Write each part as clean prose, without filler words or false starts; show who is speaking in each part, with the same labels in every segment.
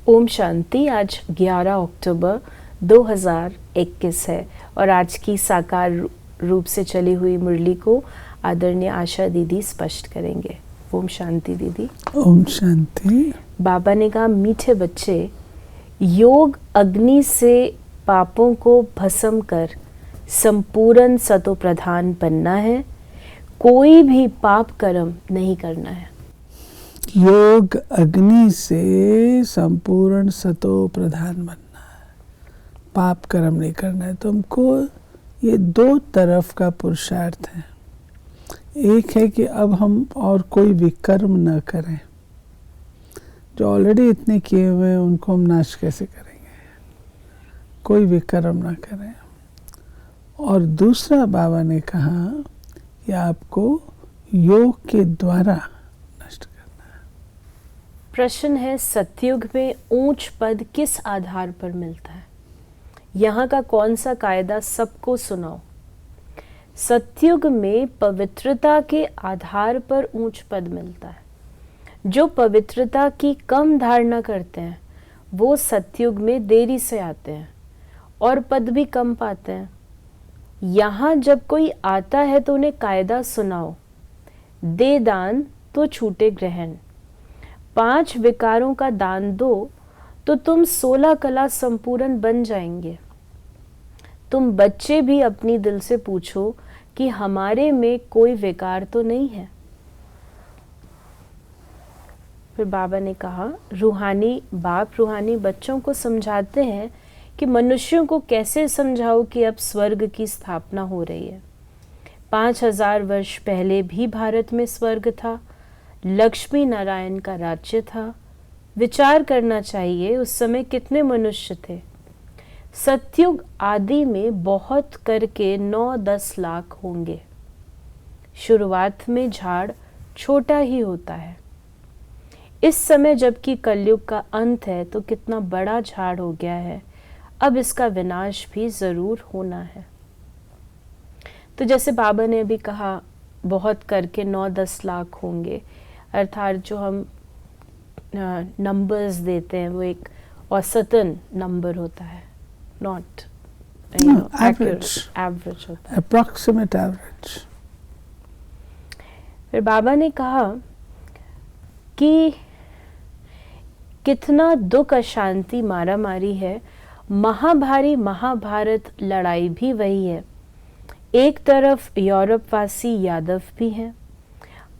Speaker 1: ओम शांति। आज 11 अक्टूबर 2021 है और आज की साकार रूप से चली हुई मुरली को आदरणीय आशा दीदी स्पष्ट करेंगे। ओम शांति दीदी।
Speaker 2: ओम शांति।
Speaker 1: बाबा ने कहा, मीठे बच्चे, योग अग्नि से पापों को भस्म कर संपूर्ण सतो प्रधान बनना है, कोई भी पाप कर्म नहीं करना है।
Speaker 2: योग अग्नि से संपूर्ण सतो प्रधान बनना है, पाप कर्म नहीं करना है। तो हमको ये दो तरफ का पुरुषार्थ है। एक है कि अब हम और कोई विकर्म न करें, जो ऑलरेडी इतने किए हुए हैं उनको हम नाश कैसे करेंगे, कोई विकर्म न करें। और दूसरा बाबा ने कहा कि आपको योग के द्वारा नष्ट करना है।
Speaker 1: प्रश्न है, सतयुग में ऊंच पद किस आधार पर मिलता है? यहाँ का कौन सा कायदा सबको सुनाओ। सतयुग में पवित्रता के आधार पर ऊंच पद मिलता है। जो पवित्रता की कम धारणा करते हैं वो सतयुग में देरी से आते हैं और पद भी कम पाते हैं। यहाँ जब कोई आता है तो उन्हें कायदा सुनाओ, दे दान तो छूटे ग्रहण, 5 विकारों का दान दो तो तुम 16 कला संपूर्ण बन जाएंगे। तुम बच्चे भी अपनी दिल से पूछो कि हमारे में कोई विकार तो नहीं है। फिर बाबा ने कहा, रूहानी बाप रूहानी बच्चों को समझाते हैं कि मनुष्यों को कैसे समझाओ कि अब स्वर्ग की स्थापना हो रही है। 5000 वर्ष पहले भी भारत में स्वर्ग था, लक्ष्मी नारायण का राज्य था। विचार करना चाहिए उस समय कितने मनुष्य थे। सतयुग आदि में बहुत करके 9-10 लाख होंगे। शुरुआत में झाड़ छोटा ही होता है। इस समय जबकि कलयुग का अंत है तो कितना बड़ा झाड़ हो गया है। अब इसका विनाश भी जरूर होना है। तो जैसे बाबा ने अभी कहा, बहुत करके 9-10 लाख होंगे, अर्थात जो हम नंबर्स देते हैं वो एक औसतन नंबर होता है, नॉट एवरेज होता है,
Speaker 2: अप्रॉक्सीमेट एवरेज।
Speaker 1: फिर बाबा ने कहा कि कितना दुख अशांति मारा मारी है। महाभारी महाभारत लड़ाई भी वही है। एक तरफ यूरोप वासी यादव भी हैं।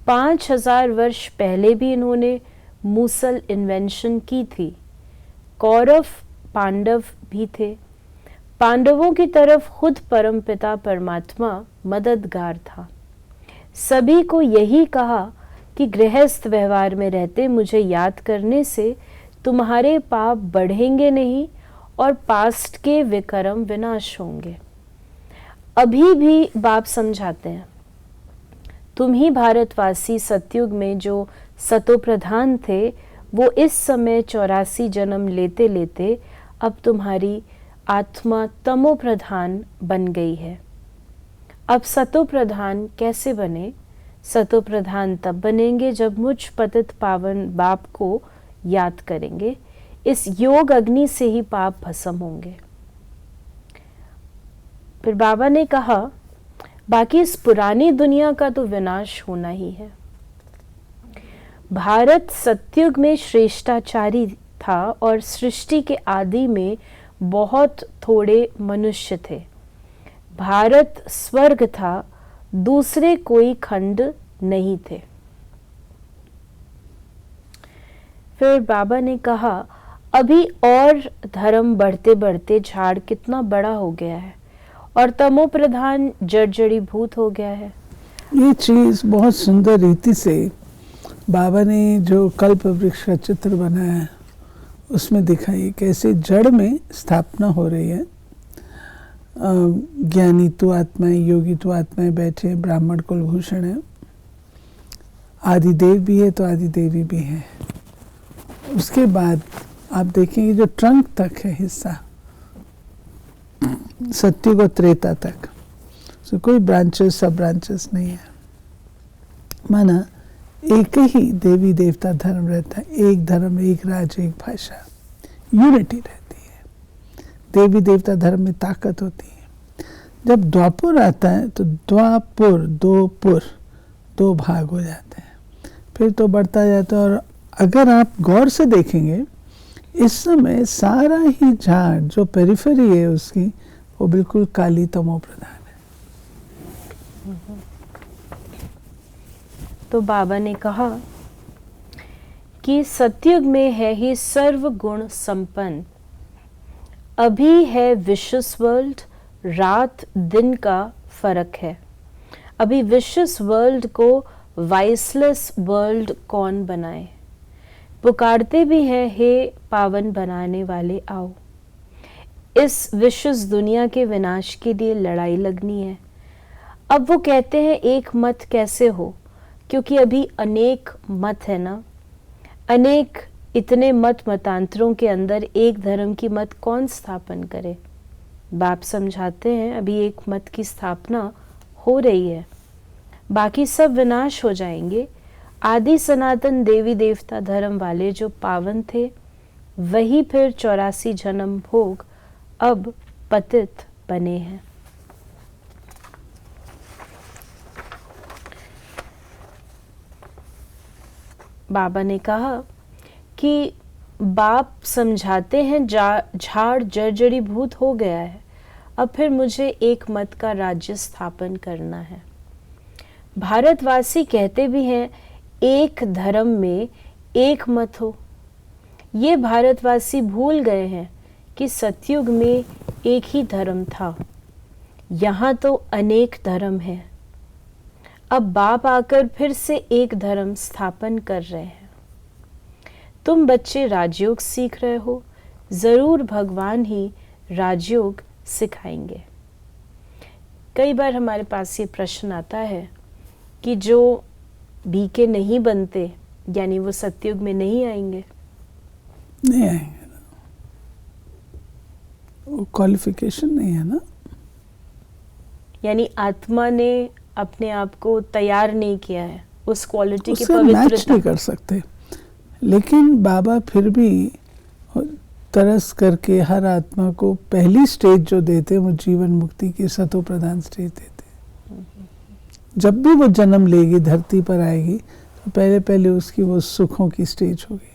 Speaker 1: 5000 वर्ष पहले भी इन्होंने मूसल इन्वेंशन की थी। कौरव पांडव भी थे। पांडवों की तरफ खुद परमपिता परमात्मा मददगार था। सभी को यही कहा कि गृहस्थ व्यवहार में रहते मुझे याद करने से तुम्हारे पाप बढ़ेंगे नहीं और पास्ट के विकर्म विनाश होंगे। अभी भी बाप समझाते हैं, तुम ही भारतवासी सतयुग में जो सतो प्रधान थे वो इस समय 84 जन्म लेते लेते अब तुम्हारी आत्मा तमो प्रधान बन गई है। अब सतो प्रधान कैसे बने? सतो प्रधान तब बनेंगे जब मुझ पतित पावन बाप को याद करेंगे। इस योग अग्नि से ही पाप भस्म होंगे। फिर बाबा ने कहा, बाकी इस पुरानी दुनिया का तो विनाश होना ही है। भारत सतयुग में श्रेष्ठाचारी था और सृष्टि के आदि में बहुत थोड़े मनुष्य थे। भारत स्वर्ग था, दूसरे कोई खंड नहीं थे। फिर बाबा ने कहा, अभी और धर्म बढ़ते बढ़ते झाड़ कितना बड़ा हो गया है और तमो प्रधान जड़ी भूत हो गया है।
Speaker 2: ये चीज बहुत सुंदर रीति से बाबा ने जो कल्प वृक्ष का चित्र बनाया है उसमें दिखाई, कैसे जड़ में स्थापना हो रही है। ज्ञानी तो आत्माएं, योगी तो आत्माएं बैठे हैं, ब्राह्मण कुलभूषण है, आदिदेव भी है तो आदिदेवी भी है। उसके बाद आप देखेंगे जो ट्रंक तक है हिस्सा, सत्युग और त्रेता तक, तो कोई ब्रांचेस सब ब्रांचेस नहीं है। माना एक ही देवी देवता धर्म रहता है, एक धर्म, एक राज, एक भाषा। यूनिटी रहती है, देवी देवता धर्म में ताकत होती है। जब द्वापुर आता है तो द्वापुर, दो पुर, दो भाग हो जाते हैं, फिर तो बढ़ता जाता है। और अगर आप गौर से देखेंगे इस समय सारा ही झाड़ जो पेरिफेरी है उसकी, वो बिल्कुल काली तमो प्रधान है।
Speaker 1: तो बाबा ने कहा कि सतयुग में है ही सर्व गुण संपन्न, अभी है विशुस वर्ल्ड, रात दिन का फर्क है। अभी विशुस वर्ल्ड को वाइसलेस वर्ल्ड कौन बनाए, पुकारते भी हैं हे पावन बनाने वाले आओ। इस विशुस दुनिया के विनाश के लिए लड़ाई लगनी है। अब वो कहते हैं एक मत कैसे हो, क्योंकि अभी अनेक मत है ना, अनेक इतने मत मतांतरों के अंदर एक धर्म की मत कौन स्थापन करे। बाप समझाते हैं अभी एक मत की स्थापना हो रही है, बाकी सब विनाश हो जाएंगे। आदि सनातन देवी देवता धर्म वाले जो पावन थे वही फिर 84 जन्म भोग अब पतित बने हैं। बाबा ने कहा कि बाप समझाते हैं झाड़ जर्जरीभूत हो गया है, अब फिर मुझे एक मत का राज्य स्थापन करना है। भारतवासी कहते भी हैं एक धर्म में एक मत हो। ये भारतवासी भूल गए हैं कि सतयुग में एक ही धर्म था, यहाँ तो अनेक धर्म हैं। अब बाप आकर फिर से एक धर्म स्थापन कर रहे हैं। तुम बच्चे राजयोग सीख रहे हो, जरूर भगवान ही राजयोग सिखाएंगे। कई बार हमारे पास ये प्रश्न आता है कि जो बीके नहीं बनते यानी वो सतयुग में नहीं आएंगे।
Speaker 2: नहीं आएंगे ना, वो क्वालिफिकेशन नहीं है ना,
Speaker 1: यानी आत्मा ने अपने आप को तैयार नहीं किया है उस क्वालिटी की
Speaker 2: उससे मैच
Speaker 1: पवित्रता।
Speaker 2: नहीं कर सकते। लेकिन बाबा फिर भी तरस करके हर आत्मा को पहली स्टेज जो देते वो जीवन मुक्ति की सतो प्रधान स्टेज देते। जब भी वो जन्म लेगी धरती पर आएगी तो पहले पहले उसकी वो सुखों की स्टेज होगी।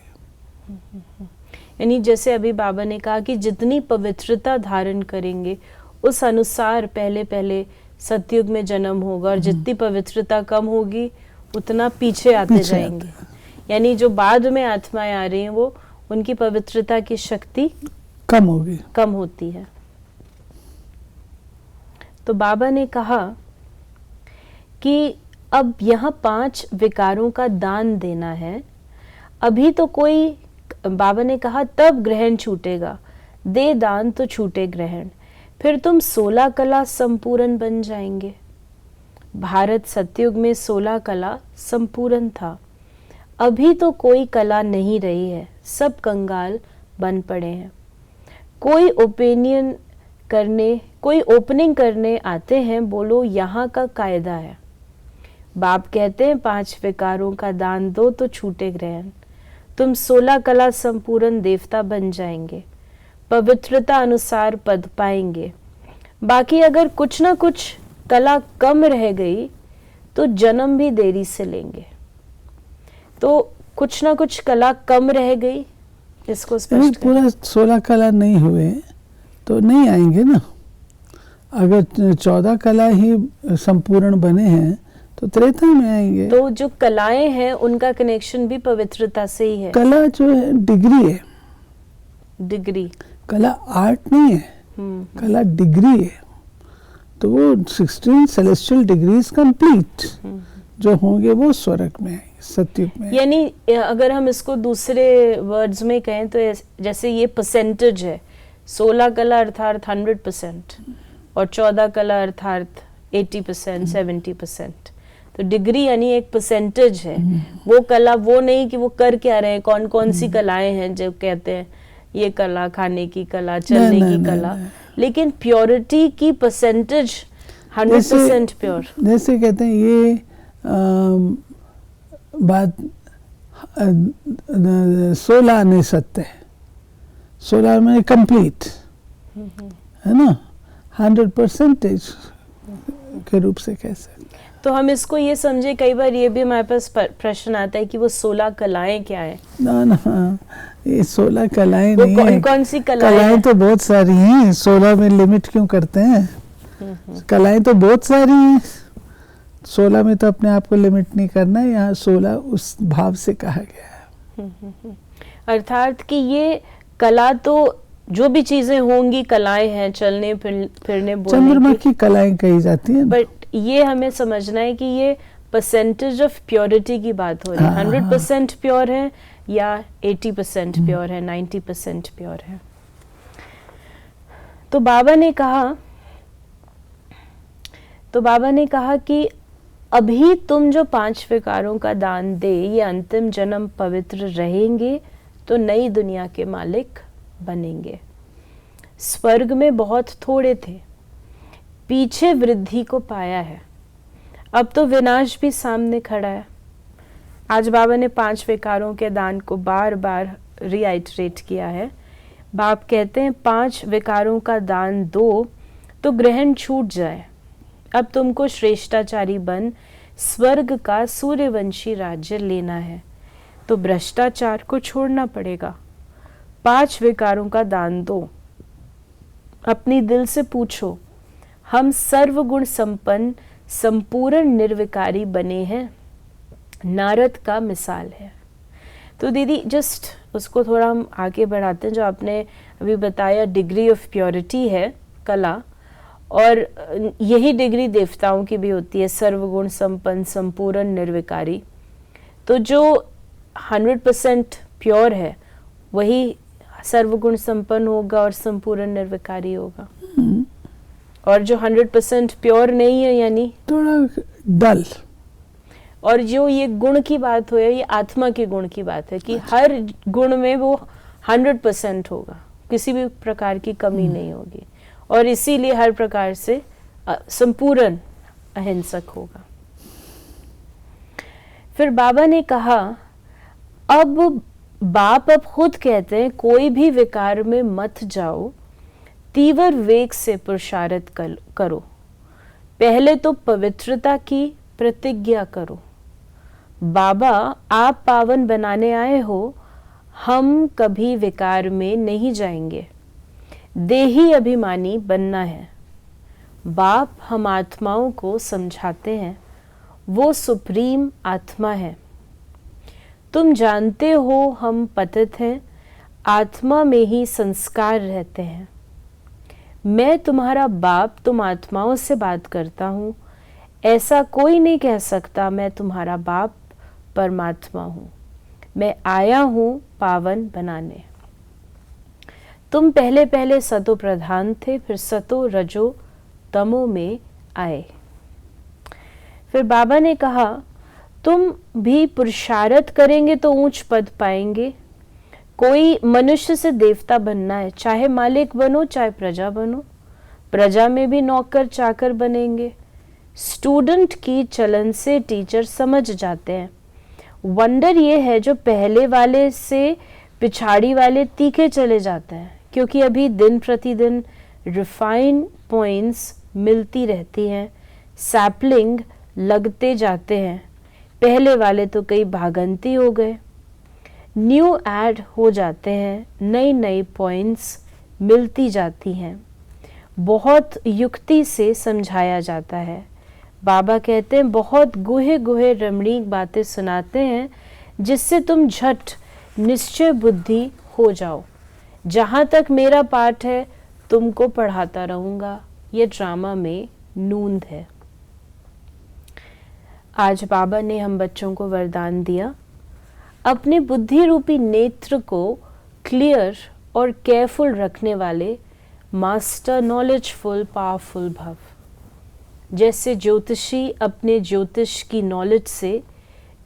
Speaker 1: यानी जैसे अभी बाबा ने कहा कि जितनी पवित्रता धारण करेंगे उस अनुसार पहले पहले सतयुग में जन्म होगा, और जितनी पवित्रता कम होगी उतना पीछे आते जाएंगे। यानी जो बाद में आत्माएं आ रही हैं वो उनकी पवित्रता की शक्ति कम होती है। तो बाबा ने कहा कि अब यहाँ 5 विकारों का दान देना है। अभी तो कोई, बाबा ने कहा तब ग्रहण छूटेगा, दे दान तो छूटे ग्रहण, फिर तुम 16 कला संपूर्ण बन जाएंगे। भारत सतयुग में 16 कला संपूर्ण था, अभी तो कोई कला नहीं रही है, सब कंगाल बन पड़े हैं। कोई ओपनिंग करने आते हैं, बोलो यहाँ का कायदा है। बाप कहते हैं 5 विकारों का दान दो तो छूटे ग्रहण, तुम 16 कला संपूर्ण देवता बन जाएंगे, पवित्रता अनुसार पद पाएंगे। बाकी अगर कुछ ना कुछ कला कम रह गई तो जन्म भी देरी से लेंगे। तो कुछ ना कुछ कला कम रह गई, इसको स्पष्ट
Speaker 2: पूरा 16 कला नहीं हुए तो नहीं आएंगे ना। अगर 14 कला ही संपूर्ण बने हैं तो त्रेता में आएंगे।
Speaker 1: तो जो कलाएं हैं उनका कनेक्शन भी पवित्रता से ही है।
Speaker 2: कला जो है डिग्री है,
Speaker 1: डिग्री,
Speaker 2: कला आर्ट नहीं है, कला डिग्री है। तो वो 16 सेलेस्टियल डिग्रीज कंप्लीट जो होंगे वो स्वर्ग में आएंगे, सतयुग में।
Speaker 1: यानी अगर हम इसको दूसरे वर्ड्स में कहें तो जैसे ये परसेंटेज है, 16 कला अर्थात 100% और 14 कला अर्थात 80%, 70%। तो डिग्री यानी एक परसेंटेज है। वो कला वो नहीं कि वो कर क्या रहे हैं, कौन कौन सी कलाएं हैं जो कहते हैं ये कला, खाने की कला, चलने की कला, लेकिन प्योरिटी की परसेंटेज 100% प्योर।
Speaker 2: जैसे कहते हैं ये बात 16 आने सत्य है, सोलर में कंप्लीट है ना, 100% के रूप से कह सकते।
Speaker 1: तो हम इसको ये समझे, कई बार ये भी हमारे पास प्रश्न आता है कि वो 16 कलाएं क्या है?
Speaker 2: ना, ये 16 कलाएं नहीं है।
Speaker 1: कौन कौन सी
Speaker 2: कलाएं तो बहुत सारी हैं, 16 में लिमिट क्यों करते हैं? कलाएं तो बहुत सारी हैं, 16 में तो अपने आप को लिमिट नहीं करना है। यहाँ 16 उस भाव से कहा गया है।
Speaker 1: अर्थात कि ये कला तो जो भी चीजें होंगी कलाएं हैं, चलने फिरने बोलने
Speaker 2: चंद्रमा की कलाएं कही जाती हैं।
Speaker 1: बट ये हमें समझना है कि ये परसेंटेज ऑफ प्योरिटी की बात हो रही है। 100% प्योर है या 80% प्योर है, 90% प्योर है। तो बाबा ने कहा कि अभी तुम जो 5 विकारों का दान दे, ये अंतिम जन्म पवित्र रहेंगे तो नई दुनिया के मालिक बनेंगे। स्वर्ग में बहुत थोड़े थे, पीछे वृद्धि को पाया है, अब तो विनाश भी सामने खड़ा है। आज बाबा ने 5 विकारों के दान को बार बार रिआइटरेट किया है। बाप कहते हैं 5 विकारों का दान दो तो ग्रहण छूट जाए। अब तुमको श्रेष्ठाचारी बन स्वर्ग का सूर्यवंशी राज्य लेना है तो भ्रष्टाचार को छोड़ना पड़ेगा। 5 विकारों का दान दो। अपनी दिल से पूछो, हम सर्वगुण संपन्न संपूर्ण निर्विकारी बने हैं? नारद का मिसाल है। तो दीदी जस्ट उसको थोड़ा हम आगे बढ़ाते हैं। जो आपने अभी बताया डिग्री ऑफ प्योरिटी है कला, और यही डिग्री देवताओं की भी होती है, सर्वगुण संपन्न संपूर्ण निर्विकारी। तो जो 100% प्योर है वही सर्वगुण संपन्न होगा और संपूर्ण निर्विकारी होगा। और जो 100% प्योर नहीं है यानी
Speaker 2: थोड़ा डल।
Speaker 1: और जो ये गुण की बात हो, ये आत्मा के गुण की बात है कि हर गुण में वो 100% होगा, किसी भी प्रकार की कमी नहीं होगी, और इसीलिए हर प्रकार से संपूर्ण अहिंसक होगा। फिर बाबा ने कहा, अब बाप अब खुद कहते हैं कोई भी विकार में मत जाओ, तीव्र वेग से पुरुषार्थ करो। पहले तो पवित्रता की प्रतिज्ञा करो। बाबा आप पावन बनाने आए हो, हम कभी विकार में नहीं जाएंगे। देही अभिमानी बनना है। बाप हम आत्माओं को समझाते हैं, वो सुप्रीम आत्मा है। तुम जानते हो हम पतित हैं, आत्मा में ही संस्कार रहते हैं। मैं तुम्हारा बाप तुम आत्माओं से बात करता हूँ, ऐसा कोई नहीं कह सकता मैं तुम्हारा बाप परमात्मा हूँ। मैं आया हूँ पावन बनाने। तुम पहले पहले सतो प्रधान थे, फिर सतो रजो तमो में आए। फिर बाबा ने कहा, तुम भी पुरुषार्थ करेंगे तो ऊंच पद पाएंगे। कोई मनुष्य से देवता बनना है, चाहे मालिक बनो चाहे प्रजा बनो। प्रजा में भी नौकर चाकर बनेंगे। स्टूडेंट की चलन से टीचर समझ जाते हैं। वंडर ये है जो पहले वाले से पिछाड़ी वाले तीखे चले जाते हैं, क्योंकि अभी दिन प्रतिदिन रिफाइन पॉइंट्स मिलती रहती हैं, सैपलिंग लगते जाते हैं। पहले वाले तो कई भागंती हो गए, न्यू ऐड हो जाते हैं, नई नई पॉइंट्स मिलती जाती हैं। बहुत युक्ति से समझाया जाता है। बाबा कहते हैं बहुत गुहे गुहे रमणीक बातें सुनाते हैं, जिससे तुम झट निश्चय बुद्धि हो जाओ। जहाँ तक मेरा पाठ है तुमको पढ़ाता रहूँगा, ये ड्रामा में नूंद है। आज बाबा ने हम बच्चों को वरदान दिया, अपने बुद्धि रूपी नेत्र को क्लियर और केयरफुल रखने वाले मास्टर नॉलेजफुल पावरफुल भव। जैसे ज्योतिषी अपने ज्योतिष की नॉलेज से,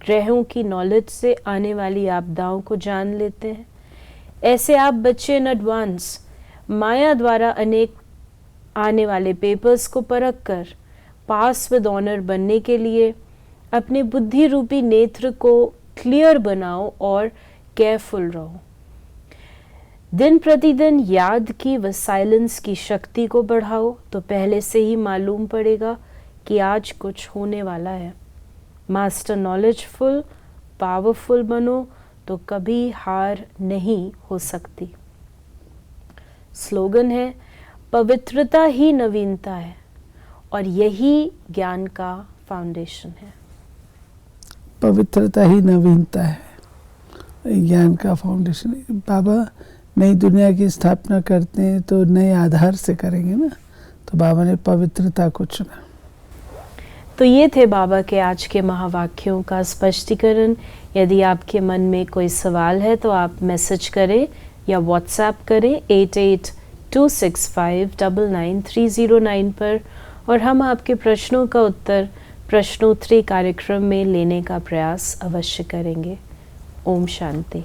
Speaker 1: ग्रहों की नॉलेज से आने वाली आपदाओं को जान लेते हैं, ऐसे आप बच्चे इन एडवांस माया द्वारा अनेक आने वाले पेपर्स को परख कर पास विद ऑनर बनने के लिए अपने बुद्धि रूपी नेत्र को क्लियर बनाओ और केयरफुल रहो। दिन प्रतिदिन याद की व साइलेंस की शक्ति को बढ़ाओ तो पहले से ही मालूम पड़ेगा कि आज कुछ होने वाला है। मास्टर नॉलेजफुल पावरफुल बनो तो कभी हार नहीं हो सकती। स्लोगन है, पवित्रता ही नवीनता है और यही ज्ञान का फाउंडेशन है।
Speaker 2: पवित्रता ही नवीनता है, ज्ञान का फाउंडेशन। बाबा नई दुनिया की स्थापना करते हैं तो नए आधार से करेंगे ना, तो बाबा ने पवित्रता को चुना।
Speaker 1: तो ये थे बाबा के आज के महावाक्यों का स्पष्टीकरण। यदि आपके मन में कोई सवाल है तो आप मैसेज करें या व्हाट्सएप करें 8826599309 पर, और हम आपके प्रश्नों का उत्तर प्रश्नोत्तरी कार्यक्रम में लेने का प्रयास अवश्य करेंगे। ओम शांति।